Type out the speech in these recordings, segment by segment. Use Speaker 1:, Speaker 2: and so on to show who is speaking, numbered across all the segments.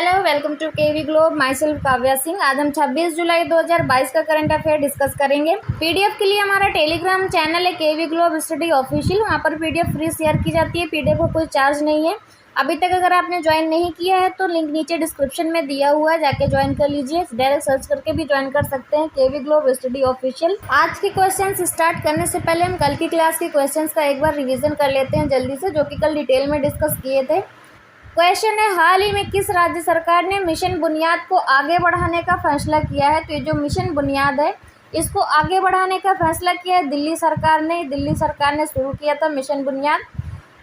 Speaker 1: Hello, welcome to KV globe. Myself Kavya Singh. आज हम 26 जुलाई 2022 का करंट अफेयर डिस्कस करेंगे। पीडीएफ के लिए हमारा टेलीग्राम चैनल है केवी ग्लोब स्टडी ऑफिशियल। वहाँ पर पीडीएफ फ्री शेयर की जाती है। पीडीएफ को कोई चार्ज नहीं है। अभी तक अगर आपने ज्वाइन नहीं किया है तो लिंक नीचे डिस्क्रिप्शन में दिया हुआ है, जाके ज्वाइन कर लीजिए। डायरेक्ट सर्च करके भी ज्वाइन कर सकते हैं केवी ग्लोब स्टडी ऑफिशियल। आज के क्वेश्चन स्टार्ट करने से पहले हम कल की क्लास के क्वेश्चन का एक बार रिविजन कर लेते हैं जल्दी से, जो कि कल डिटेल में डिस्कस किए थे। क्वेश्चन है, हाल ही में किस राज्य सरकार ने मिशन बुनियाद को आगे बढ़ाने का फैसला किया है? तो ये जो मिशन बुनियाद है इसको आगे बढ़ाने का फैसला किया है दिल्ली सरकार ने। दिल्ली सरकार ने शुरू किया था मिशन बुनियाद।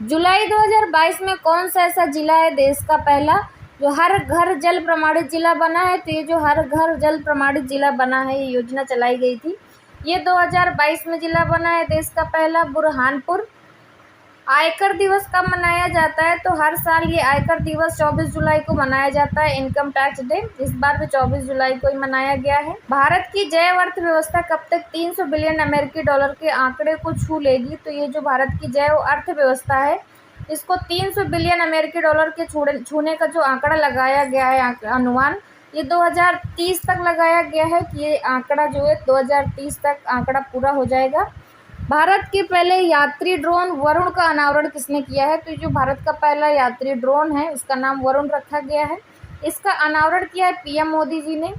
Speaker 1: जुलाई 2022 में कौन सा ऐसा जिला है देश का पहला जो हर घर जल प्रमाणित जिला बना है? तो ये जो हर घर जल प्रमाणित जिला बना है, ये योजना चलाई गई थी। ये 2022 में जिला बना है देश का पहला बुरहानपुर। आयकर दिवस कब मनाया जाता है? तो हर साल ये आयकर दिवस 24 जुलाई को मनाया जाता है, इनकम टैक्स डे। इस बार भी 24 जुलाई को ही मनाया गया है। भारत की जैव अर्थव्यवस्था कब तक 300 बिलियन अमेरिकी डॉलर के आंकड़े को छू लेगी? तो ये जो भारत की जैव अर्थव्यवस्था है इसको 300 बिलियन अमेरिकी डॉलर के छूने का जो आंकड़ा लगाया गया है, अनुमान, ये 2030 तक लगाया गया है कि ये आंकड़ा जो है 2030 तक आंकड़ा पूरा हो जाएगा। भारत के पहले यात्री ड्रोन वरुण का अनावरण किसने किया है? तो जो भारत का पहला यात्री ड्रोन है इसका नाम वरुण रखा गया है। इसका अनावरण किया है पीएम मोदी जी ने।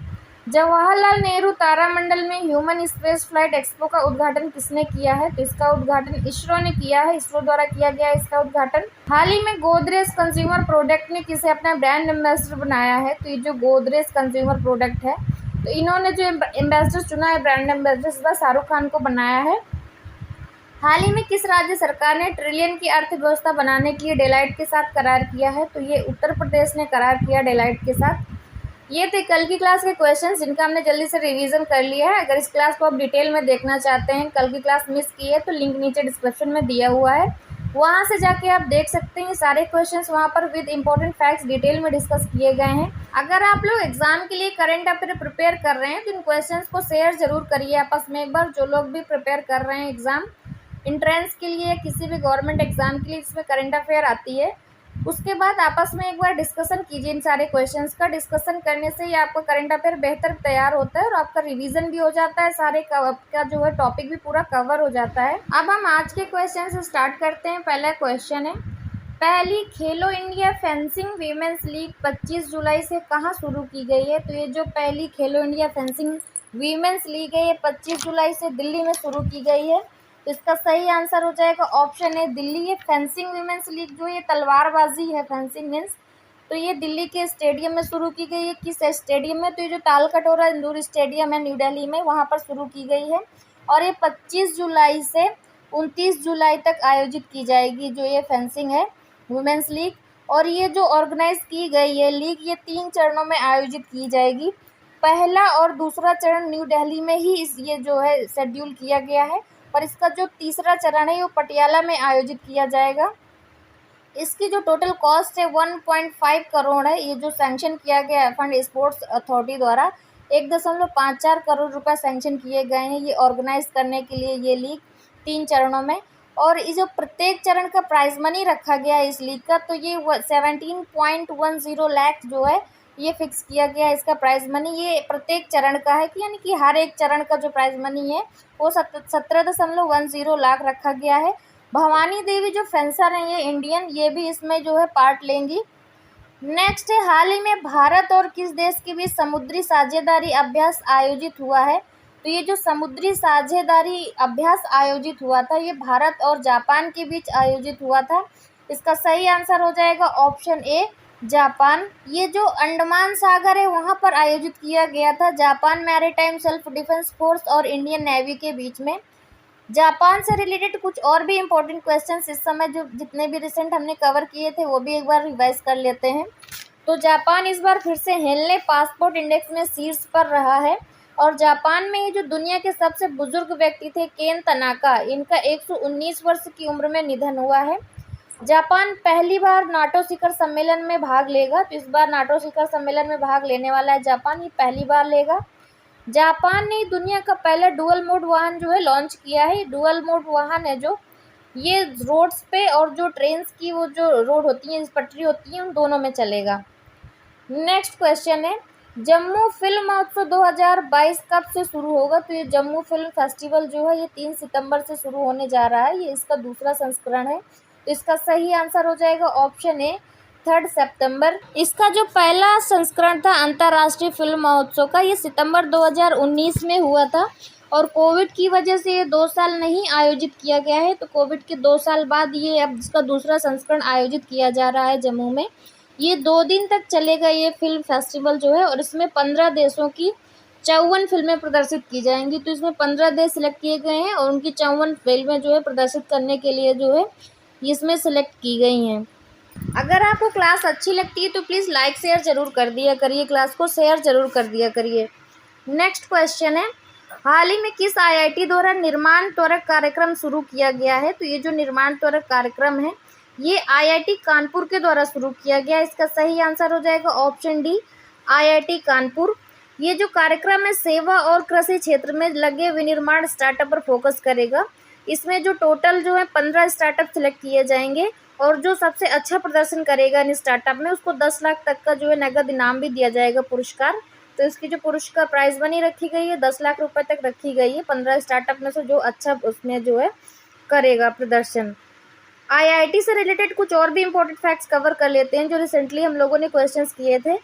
Speaker 1: जवाहरलाल नेहरू तारामंडल में ह्यूमन स्पेस फ्लाइट एक्सपो का उद्घाटन किसने किया है? तो इसका उद्घाटन इसरो ने किया है। इसरो द्वारा किया गया है इसका उद्घाटन। हाल ही में गोदरेज कंज्यूमर प्रोडक्ट ने किसे अपना ब्रांड एम्बेसडर बनाया है? तो ये जो गोदरेज कंज्यूमर प्रोडक्ट है तो इन्होंने जो एम्बेसडर चुना है, ब्रांड एम्बेसडर, शाहरुख खान को बनाया है। हाल ही में किस राज्य सरकार ने ट्रिलियन की अर्थव्यवस्था बनाने के लिए डेलाइट के साथ करार किया है? तो ये उत्तर प्रदेश ने करार किया डेलाइट के साथ। ये थे कल की क्लास के क्वेश्चंस जिनका हमने जल्दी से रिवीजन कर लिया है। अगर इस क्लास को आप डिटेल में देखना चाहते हैं, कल की क्लास मिस की है, तो लिंक नीचे डिस्क्रिप्शन में दिया हुआ है, वहाँ से जाके आप देख सकते हैं। सारे क्वेश्चंस वहाँ पर विद इंपॉर्टेंट फैक्ट्स डिटेल में डिस्कस किए गए हैं। अगर आप लोग एग्जाम के लिए करंट अफेयर प्रिपेयर कर रहे हैं तो इन क्वेश्चंस को शेयर जरूर करिए आपस में एक बार। जो लोग भी प्रिपेयर कर रहे हैं एग्जाम इंट्रेंस के लिए, किसी भी गवर्नमेंट एग्जाम के लिए जिसमें करंट अफेयर आती है, उसके बाद आपस में एक बार डिस्कशन कीजिए इन सारे क्वेश्चंस का। डिस्कशन करने से ही आपका करंट अफेयर बेहतर तैयार होता है और आपका रिवीजन भी हो जाता है, सारे का जो है टॉपिक भी पूरा कवर हो जाता है। अब हम आज के क्वेश्चन से स्टार्ट करते हैं। पहला क्वेश्चन है, पहली खेलो इंडिया फेंसिंग वीमेंस लीग 25 जुलाई से कहाँ शुरू की गई है? तो ये जो पहली खेलो इंडिया फेंसिंग वीमेंस लीग है ये 25 जुलाई से दिल्ली में शुरू की गई है। तो इसका सही आंसर हो जाएगा ऑप्शन है दिल्ली। ये फेंसिंग वीमेंस लीग जो ये तलवारबाजी है, फेंसिंग मीन्स, तो ये दिल्ली के स्टेडियम में शुरू की गई है। किस स्टेडियम में? तो ये जो तालकटोरा इंदौर स्टेडियम है न्यू दिल्ली में, वहाँ पर शुरू की गई है। और ये 25 जुलाई से 29 जुलाई तक आयोजित की जाएगी जो ये फेंसिंग है वुमेंस लीग। और ये जो ऑर्गेनाइज की गई है लीग, ये 3 चरणों में आयोजित की जाएगी। पहला और दूसरा चरण न्यू दिल्ली में ही ये जो है शेड्यूल किया गया है, और इसका जो तीसरा चरण है वो पटियाला में आयोजित किया जाएगा। इसकी जो टोटल कॉस्ट है 1.5 करोड़ है। ये जो सैंक्शन किया गया है फंड स्पोर्ट्स अथॉरिटी द्वारा 1.54 करोड़ रुपए सैंक्शन किए गए हैं ये ऑर्गेनाइज करने के लिए ये लीग 3 चरणों में। और ये जो प्रत्येक चरण का प्राइज मनी रखा गया है इस लीग का, तो ये 17.10 लाख जो है ये फिक्स किया गया है इसका प्राइज मनी। ये प्रत्येक चरण का है कि यानी कि हर एक चरण का जो प्राइज मनी है वो 17.10 लाख रखा गया है। भवानी देवी जो फेंसर हैं ये इंडियन, ये भी इसमें जो है पार्ट लेंगी। नेक्स्ट है, हाल ही में भारत और किस देश के बीच समुद्री साझेदारी अभ्यास आयोजित हुआ है? तो ये जो समुद्री साझेदारी अभ्यास आयोजित हुआ था ये भारत और जापान के बीच आयोजित हुआ था। इसका सही आंसर हो जाएगा ऑप्शन ए, जापान। ये जो अंडमान सागर है वहाँ पर आयोजित किया गया था Japan maritime self defence force और इंडियन नेवी के बीच में। जापान से रिलेटेड कुछ और भी इम्पोर्टेंट क्वेश्चंस इस समय जो जितने भी रिसेंट हमने कवर किए थे वो भी एक बार रिवाइज कर लेते हैं। तो जापान इस बार फिर से हेनले पासपोर्ट इंडेक्स में शीर्ष पर रहा है। और जापान में ही जो दुनिया के सबसे बुजुर्ग व्यक्ति थे केन तनाका, इनका 119 वर्ष की उम्र में निधन हुआ है। जापान पहली बार नाटो शिखर सम्मेलन में भाग लेगा। तो इस बार नाटो शिखर सम्मेलन में भाग लेने वाला है जापान, ये पहली बार लेगा। जापान ने दुनिया का पहला डुअल मोड वाहन जो है लॉन्च किया है। डुअल मोड वाहन है जो ये रोड्स पे और जो ट्रेन्स की वो जो रोड होती हैं, पटरी होती है, उन दोनों में चलेगा। नेक्स्ट क्वेश्चन है, जम्मू फिल्म महोत्सव 2022 कब से शुरू होगा? तो ये जम्मू फिल्म फेस्टिवल जो है ये 3 सितंबर से शुरू होने जा रहा है। ये इसका दूसरा संस्करण है। तो इसका सही आंसर हो जाएगा ऑप्शन ए 3 सितंबर। इसका जो पहला संस्करण था अंतर्राष्ट्रीय फिल्म महोत्सव का, ये सितंबर 2019 में हुआ था और कोविड की वजह से ये 2 साल नहीं आयोजित किया गया है। तो कोविड के 2 साल बाद ये अब इसका दूसरा संस्करण आयोजित किया जा रहा है जम्मू में। ये 2 दिन तक चलेगा ये फिल्म फेस्टिवल जो है, और इसमें 15 देशों की 54 फिल्में प्रदर्शित की जाएंगी। तो इसमें 15 देश सिलेक्ट किए गए हैं और उनकी 54 फिल्में जो है प्रदर्शित करने के लिए जो है इसमें सिलेक्ट की गई हैं। अगर आपको क्लास अच्छी लगती है तो प्लीज़ लाइक शेयर ज़रूर कर दिया करिए, क्लास को शेयर ज़रूर कर दिया करिए। नेक्स्ट क्वेश्चन है, हाल ही में किस आईआईटी द्वारा निर्माण त्वरक कार्यक्रम शुरू किया गया है? तो ये जो निर्माण त्वरक कार्यक्रम है ये आईआईटी कानपुर के द्वारा शुरू किया गया। इसका सही आंसर हो जाएगा ऑप्शन डी आईआईटी कानपुर। ये जो कार्यक्रम है सेवा और कृषि क्षेत्र में लगे विनिर्माण स्टार्टअप पर फोकस करेगा। इसमें जो टोटल जो है 15 स्टार्टअप सिलेक्ट किए जाएंगे और जो सबसे अच्छा प्रदर्शन करेगा इन स्टार्टअप में उसको 10 लाख तक का जो है नगद इनाम भी दिया जाएगा, पुरस्कार। तो इसकी जो पुरस्कार प्राइस बनी रखी गई है 10 लाख रुपए तक रखी गई है। 15 स्टार्टअप में से जो अच्छा उसमें जो है करेगा प्रदर्शन। आईआईटी से रिलेटेड कुछ और भी इम्पोर्टेंट फैक्ट्स कवर कर लेते हैं जो रिसेंटली हम लोगों ने क्वेश्चंस किए थे।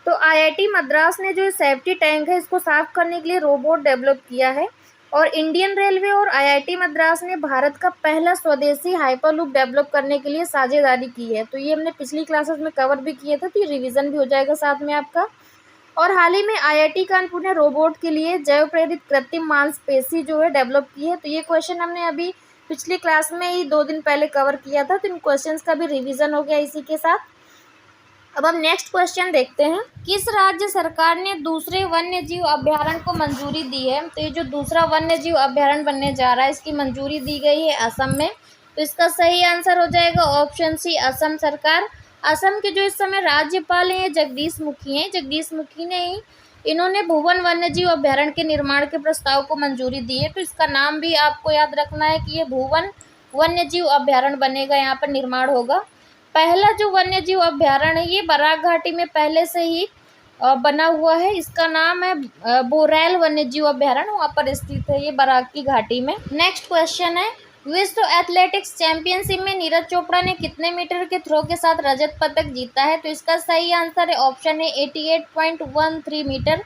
Speaker 1: तो आईआईटी मद्रास ने जो सेफ्टी टैंक है इसको साफ करने के लिए रोबोट डेवलप किया है, और इंडियन रेलवे और आईआईटी मद्रास ने भारत का पहला स्वदेशी हाइपरलूप डेवलप करने के लिए साझेदारी की है। तो ये हमने पिछली क्लासेस में कवर भी किए थे, तो ये रिविजन भी हो जाएगा साथ में आपका। और हाल ही में आईआईटी कानपुर ने रोबोट के लिए जैव प्रेरित कृत्रिम मांसपेशी जो है डेवलप की है। तो ये क्वेश्चन हमने अभी पिछली क्लास में ही 2 दिन पहले कवर किया था, तो इन क्वेश्चंस का भी रिवीजन हो गया इसी के साथ। अब हम नेक्स्ट क्वेश्चन देखते हैं, किस राज्य सरकार ने दूसरे वन्य जीव अभ्यारण्य को मंजूरी दी है? तो ये जो दूसरा वन्य जीव अभ्यारण्य बनने जा रहा है इसकी मंजूरी दी गई है असम में। तो इसका सही आंसर हो जाएगा ऑप्शन सी असम सरकार। असम के जो इस समय राज्यपाल हैं जगदीश मुखी हैं। जगदीश मुखी ने ही इन्होंने भुवन वन्य जीव अभ्यारण्य के निर्माण के प्रस्ताव को मंजूरी दी है। तो इसका नाम भी आपको याद रखना है कि ये भुवन वन्य जीव अभ्यारण्य बनेगा, यहाँ पर निर्माण होगा। पहला जो वन्य जीव अभ्यारण्य है ये बराक घाटी में पहले से ही बना हुआ है। इसका नाम है बोरैल वन्य जीव अभ्यारण्य, वहाँ पर स्थित है ये बराक की घाटी में। नेक्स्ट क्वेश्चन है, विश्व एथलेटिक्स चैंपियनशिप में नीरज चोपड़ा ने कितने मीटर के थ्रो के साथ रजत पदक जीता है? तो इसका सही आंसर है ऑप्शन है 88.13 मीटर।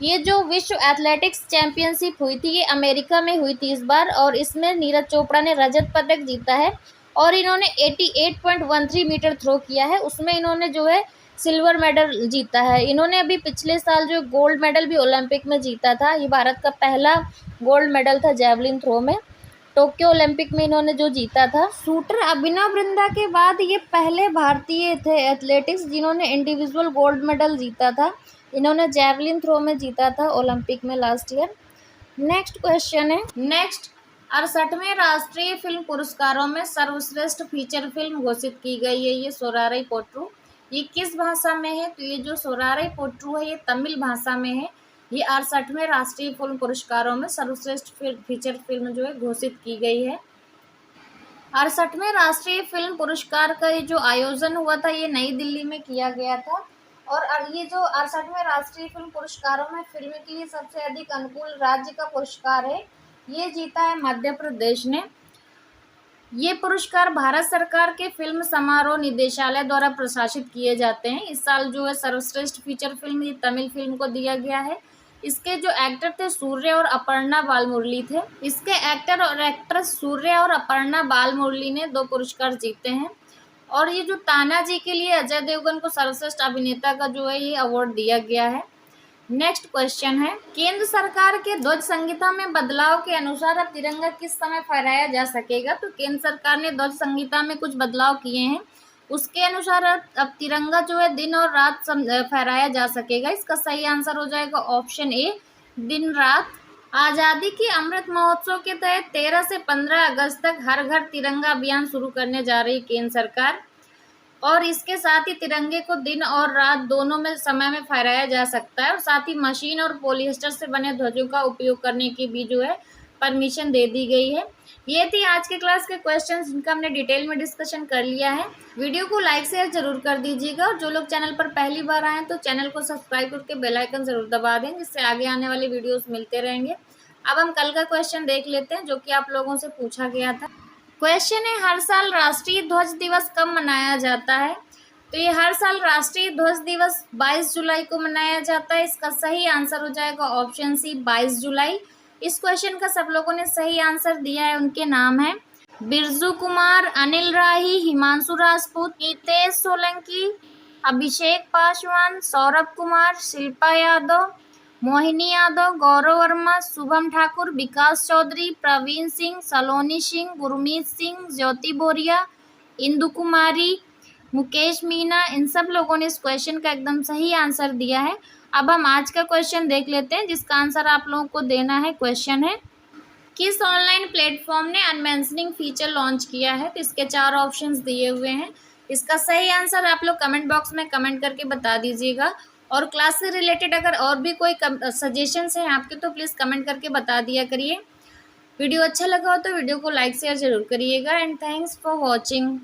Speaker 1: ये जो विश्व एथलेटिक्स चैंपियनशिप हुई थी ये अमेरिका में हुई थी इस बार, और इसमें नीरज चोपड़ा ने रजत पदक जीता है और इन्होंने 88.13 मीटर थ्रो किया है। उसमें इन्होंने जो है सिल्वर मेडल जीता है। इन्होंने अभी पिछले साल जो गोल्ड मेडल भी ओलंपिक में जीता था। ये भारत का पहला गोल्ड मेडल था जैवलिन थ्रो में, टोक्यो ओलंपिक में इन्होंने जो जीता था। शूटर अभिनव बिंद्रा के बाद ये पहले भारतीय थे एथलेटिक्स जिन्होंने इंडिविजुअल गोल्ड मेडल जीता था। इन्होंने जैवलिन थ्रो में जीता था ओलंपिक में लास्ट ईयर। नेक्स्ट क्वेश्चन है, नेक्स्ट 68वें राष्ट्रीय फिल्म पुरस्कारों में सर्वश्रेष्ठ फीचर फिल्म घोषित की गई है ये सोरारई पोट्रू। ये किस भाषा में है? तो ये जो सोरारई पोट्रू है ये तमिल भाषा में है। ये 68वें राष्ट्रीय फिल्म पुरस्कारों में सर्वश्रेष्ठ फीचर फिल्म जो है घोषित की गई है। 68वें राष्ट्रीय फिल्म पुरस्कार का ये जो आयोजन हुआ था ये नई दिल्ली में किया गया था, और ये जो 68वें राष्ट्रीय फिल्म पुरस्कारों में फिल्म के लिए सबसे अधिक अनुकूल राज्य का पुरस्कार है ये जीता है मध्य प्रदेश ने। ये पुरस्कार भारत सरकार के फिल्म समारोह निदेशालय द्वारा प्रशासित किए जाते हैं। इस साल जो है सर्वश्रेष्ठ फीचर फिल्म ये तमिल फिल्म को दिया गया है। इसके जो एक्टर थे सूर्य और अपर्णा बालमुरली थे। इसके एक्टर और एक्ट्रेस सूर्य और अपर्णा बालमुरली ने 2 पुरस्कार जीते हैं। और ये जो तानाजी के लिए अजय देवगन को सर्वश्रेष्ठ अभिनेता का जो है ये अवार्ड दिया गया है। नेक्स्ट क्वेश्चन है, केंद्र सरकार के ध्वज संहिता में बदलाव के अनुसार अब तिरंगा किस समय फहराया जा सकेगा? तो केंद्र सरकार ने ध्वज संहिता में कुछ बदलाव किए हैं, उसके अनुसार अब तिरंगा जो है दिन और रात फहराया जा सकेगा। इसका सही आंसर हो जाएगा ऑप्शन ए दिन रात। आज़ादी के अमृत महोत्सव के तहत 13 से 15 अगस्त तक हर घर तिरंगा अभियान शुरू करने जा रही केंद्र सरकार, और इसके साथ ही तिरंगे को दिन और रात दोनों में समय में फहराया जा सकता है, और साथ ही मशीन और पॉलिएस्टर से बने ध्वजों का उपयोग करने की भी जो है परमिशन दे दी गई है। ये थी आज के क्लास के क्वेश्चंस जिनका हमने डिटेल में डिस्कशन कर लिया है। वीडियो को लाइक शेयर जरूर कर दीजिएगा और जो लोग चैनल पर पहली बार आए हैं तो चैनल को सब्सक्राइब करके बेल आइकन जरूर दबा दें, जिससे आगे आने वाले वीडियोस मिलते रहेंगे। अब हम कल का क्वेश्चन देख लेते हैं जो कि आप लोगों से पूछा गया था। क्वेश्चन है, हर साल राष्ट्रीय ध्वज दिवस कब मनाया जाता है? तो ये हर साल राष्ट्रीय ध्वज दिवस 22 जुलाई को मनाया जाता है। इसका सही आंसर हो जाएगा ऑप्शन सी 22 जुलाई। इस क्वेश्चन का सब लोगों ने सही आंसर दिया है। उनके नाम है बिरजू कुमार, अनिल राही, हिमांशु राजपूत, हितेश सोलंकी, अभिषेक पासवान, सौरभ कुमार, शिल्पा यादव, मोहिनी यादव, गौरव वर्मा, शुभम ठाकुर, विकास चौधरी, प्रवीण सिंह, सलोनी सिंह, गुरमीत सिंह, ज्योति बोरिया, इंदु कुमारी, मुकेश मीना, इन सब लोगों ने इस क्वेश्चन का एकदम सही आंसर दिया है। अब हम आज का क्वेश्चन देख लेते हैं जिसका आंसर आप लोगों को देना है। क्वेश्चन है, किस ऑनलाइन प्लेटफॉर्म ने अनमेंशनिंग फीचर लॉन्च किया है? तो इसके 4 ऑप्शंस दिए हुए हैं। इसका सही आंसर आप लोग कमेंट बॉक्स में कमेंट करके बता दीजिएगा। और क्लास से रिलेटेड अगर और भी कोई सजेशंस हैं आपके तो प्लीज़ कमेंट करके बता दिया करिए। वीडियो अच्छा लगा हो तो वीडियो को लाइक शेयर जरूर करिएगा। And thanks for watching.